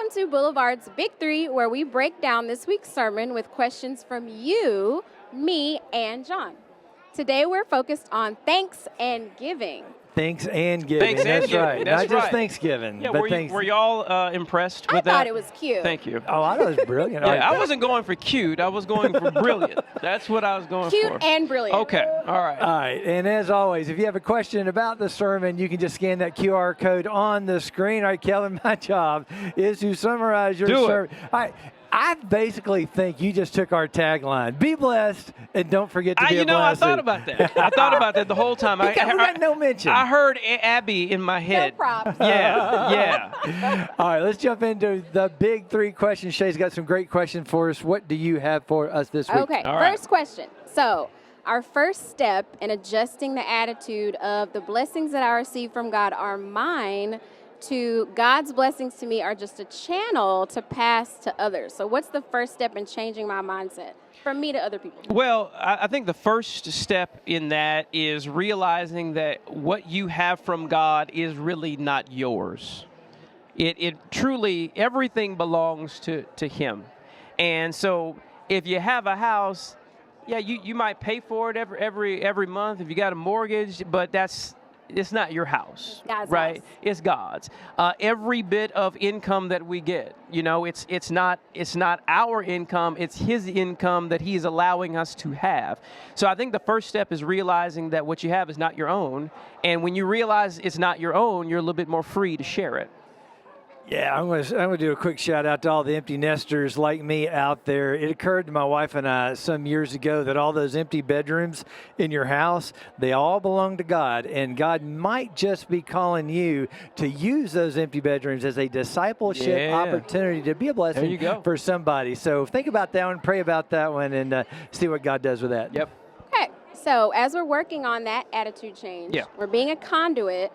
Welcome to Boulevard's Big Three, where we break down this week's sermon with questions from you, me, and John. Today we're focused on thanks and giving. Thanks and giving. Thanks and That's giving. right. That's Not just right. Thanksgiving. Yeah, but were y'all impressed with that? I thought it was cute. Thank you. Oh, I thought it was brilliant. Yeah, I wasn't going for cute. I was going for brilliant. That's what I was going for. Cute and brilliant. Okay. All right. All right. And as always, if you have a question about the sermon, you can just scan that QR code on the screen. All right, Kevin, my job is to summarize your sermon. All right. I basically think you just took our tagline: "Be blessed and don't forget to be a blessing." I thought about that. I thought about that the whole time. We got no mention. I heard Abby in my head. No props. Yeah. All right, let's jump into the big three questions. Shay's got some great questions for us. What do you have for us this week? Okay, All right. First question. So, our first step in adjusting the attitude of the blessings that I receive from God are mine to God's blessings to me are just a channel to pass to others. So what's the first step in changing my mindset from me to other people? Well, I think the first step in that is realizing that what you have from God is really not yours. It truly, everything belongs to Him. And so if you have a house, yeah, you might pay for it every month if you got a mortgage, but it's not your house, God's right? house. It's God's. Every bit of income that we get, it's not our income. It's His income that He's allowing us to have. So I think the first step is realizing that what you have is not your own. And when you realize it's not your own, you're a little bit more free to share it. Yeah, I'm gonna do a quick shout out to all the empty nesters like me out there. It occurred to my wife and I some years ago that all those empty bedrooms in your house, they all belong to God, and God might just be calling you to use those empty bedrooms as a discipleship opportunity to be a blessing for somebody. So think about that one, pray about that one, and see what God does with that. Yep. Okay, so as we're working on that attitude change, we're being a conduit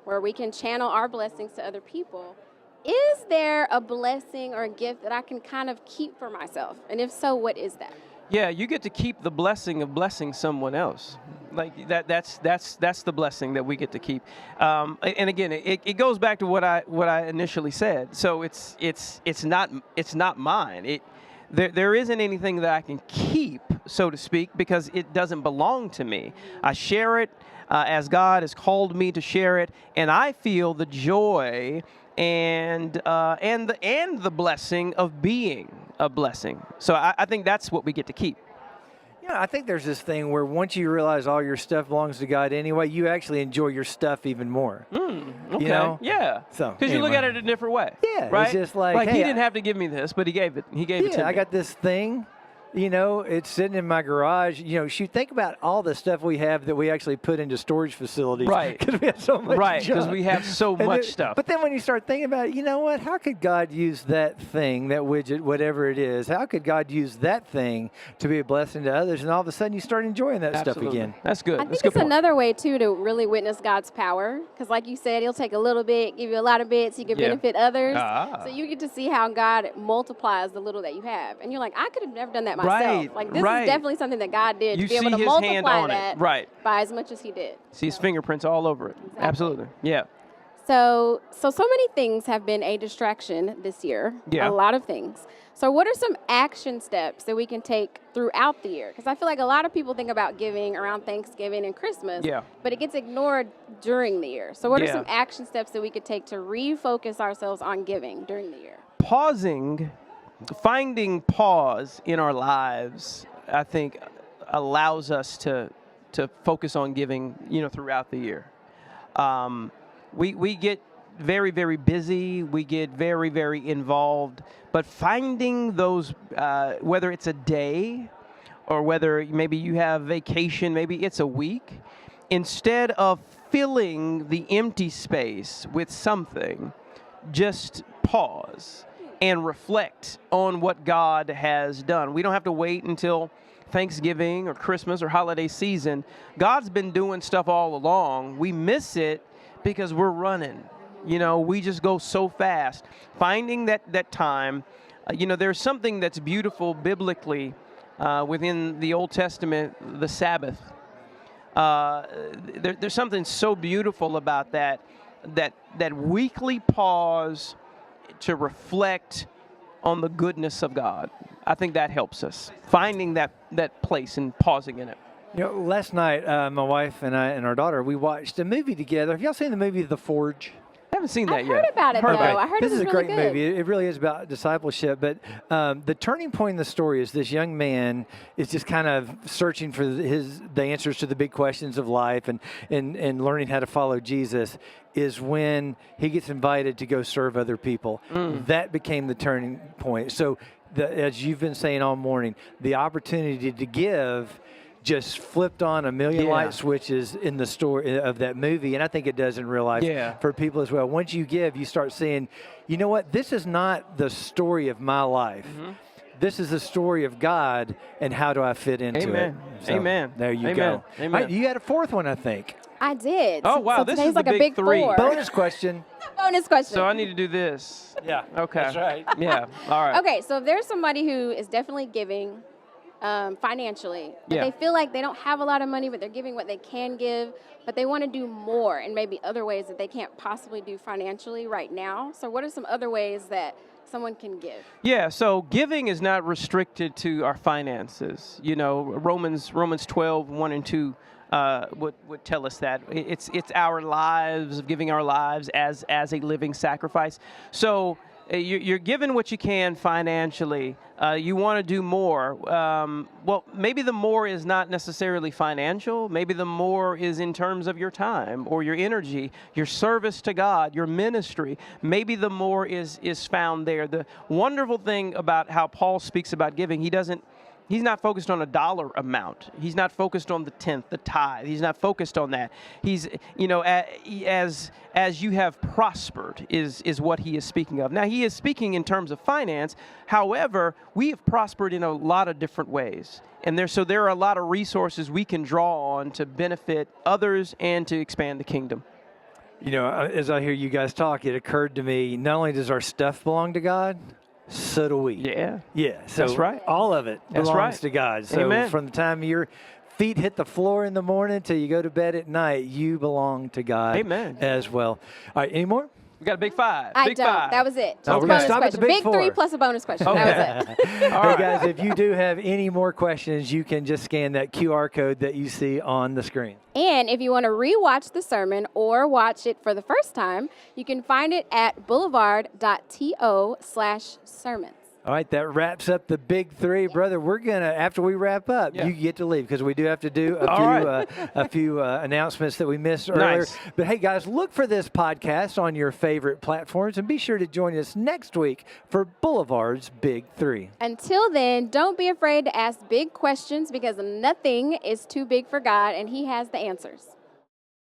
where we can channel our blessings to other people. Is there a blessing or a gift that I can kind of keep for myself? And if so, what is that? Yeah, you get to keep the blessing of blessing someone else. Like that's the blessing that we get to keep. And again, it goes back to what I initially said. So it's not mine. There isn't anything that I can keep, so to speak, because it doesn't belong to me. I share it as God has called me to share it, and I feel the joy and the blessing of being a blessing. So I think that's what we get to keep. Yeah, I think there's this thing where once you realize all your stuff belongs to God anyway, you actually enjoy your stuff even more. Okay. You know? Yeah. So because you look at it a different way. Yeah. Right. It's just like He hey, didn't have to give me this, but He gave it. He gave it to me. I got this thing. It's sitting in my garage. Shoot, think about all the stuff we have that we actually put into storage facilities. Right. Because we have so much Right, because junk. we have so much stuff. But then when you start thinking about it, you know what? How could God use that thing, that widget, whatever it is? How could God use that thing to be a blessing to others? And all of a sudden you start enjoying that stuff again. That's good. I think it's another way, too, to really witness God's power. Because like you said, He'll take a little bit, give you a lot of bits, you can benefit others. So you get to see how God multiplies the little that you have. And you're like, I could have never done that myself. Right. Like, this is definitely something that God did to be able to multiply that by as much as He did. See His fingerprints all over it. Exactly. Absolutely. Yeah. So many things have been a distraction this year. Yeah. A lot of things. So what are some action steps that we can take throughout the year? Because I feel like a lot of people think about giving around Thanksgiving and Christmas, but it gets ignored during the year. So what are some action steps that we could take to refocus ourselves on giving during the year? Finding pause in our lives, I think, allows us to focus on giving, throughout the year. We get very, very busy. We get very, very involved. But finding those, whether it's a day or whether maybe you have vacation, maybe it's a week, instead of filling the empty space with something, just pause and reflect on what God has done. We don't have to wait until Thanksgiving or Christmas or holiday season. God's been doing stuff all along. We miss it because we're running. We just go so fast. Finding that time, there's something that's beautiful biblically within the Old Testament, the Sabbath. There's something so beautiful about that weekly pause to reflect on the goodness of God. I think that helps us, finding that place and pausing in it. You know, last night, my wife and I and our daughter, we watched a movie together. Have y'all seen the movie The Forge? I haven't seen that I've yet. heard about it, though. I heard This it was is a really great good. movie. It really is about discipleship. But the turning point in the story is this young man is just kind of searching for the answers to the big questions of life and learning how to follow Jesus. Is when he gets invited to go serve other people. That became the turning point. So, as you've been saying all morning, the opportunity to give just flipped on a million light switches in the story of that movie, and I think it does in real life for people as well. Once you give, you start seeing, you know what, this is not the story of my life. This is the story of God, and how do I fit into it? So, Amen. There you Amen. go. Amen. All right, you had a fourth one, I think. I did. Oh, wow, So this today's is the like a big big three. four. Bonus question. Bonus question. So I need to do this. Yeah. Okay. That's right. Yeah. All right. Okay, so if there's somebody who is definitely giving financially, but they feel like they don't have a lot of money, but they're giving what they can give, but they want to do more and maybe other ways that they can't possibly do financially right now. So what are some other ways that someone can give? Yeah, so giving is not restricted to our finances. You know, Romans 12, 1 and 2 would tell us that. It's our lives, of giving our lives as a living sacrifice. So you're given what you can financially. You want to do more. Well, maybe the more is not necessarily financial. Maybe the more is in terms of your time or your energy, your service to God, your ministry. Maybe the more is found there. The wonderful thing about how Paul speaks about giving, he's not focused on a dollar amount. He's not focused on the tenth, the tithe. He's not focused on that. He's, you know, as you have prospered is what he is speaking of. Now, he is speaking in terms of finance. However, we have prospered in a lot of different ways. And there are a lot of resources we can draw on to benefit others and to expand the kingdom. You know, as I hear you guys talk, it occurred to me, not only does our stuff belong to God, so do we. Yeah. Yeah. So That's right. all of it That's belongs right. to God. So Amen. from the time your feet hit the floor in the morning till you go to bed at night, you belong to God. Amen. As well. All right, any more? We got a big five. I Big don't. five. That was it. Just Oh, a we're gonna bonus stop at the question. big Big three four. plus a bonus question. Okay. That was it. All Hey, right. guys, if you do have any more questions, you can just scan that QR code that you see on the screen. And if you want to rewatch the sermon or watch it for the first time, you can find it at boulevard.to/sermons. All right, that wraps up the big three. Brother, we're going to, after we wrap up, you get to leave because we do have to do a few announcements that we missed earlier. Nice. But hey, guys, look for this podcast on your favorite platforms and be sure to join us next week for Boulevard's Big Three. Until then, don't be afraid to ask big questions because nothing is too big for God and He has the answers.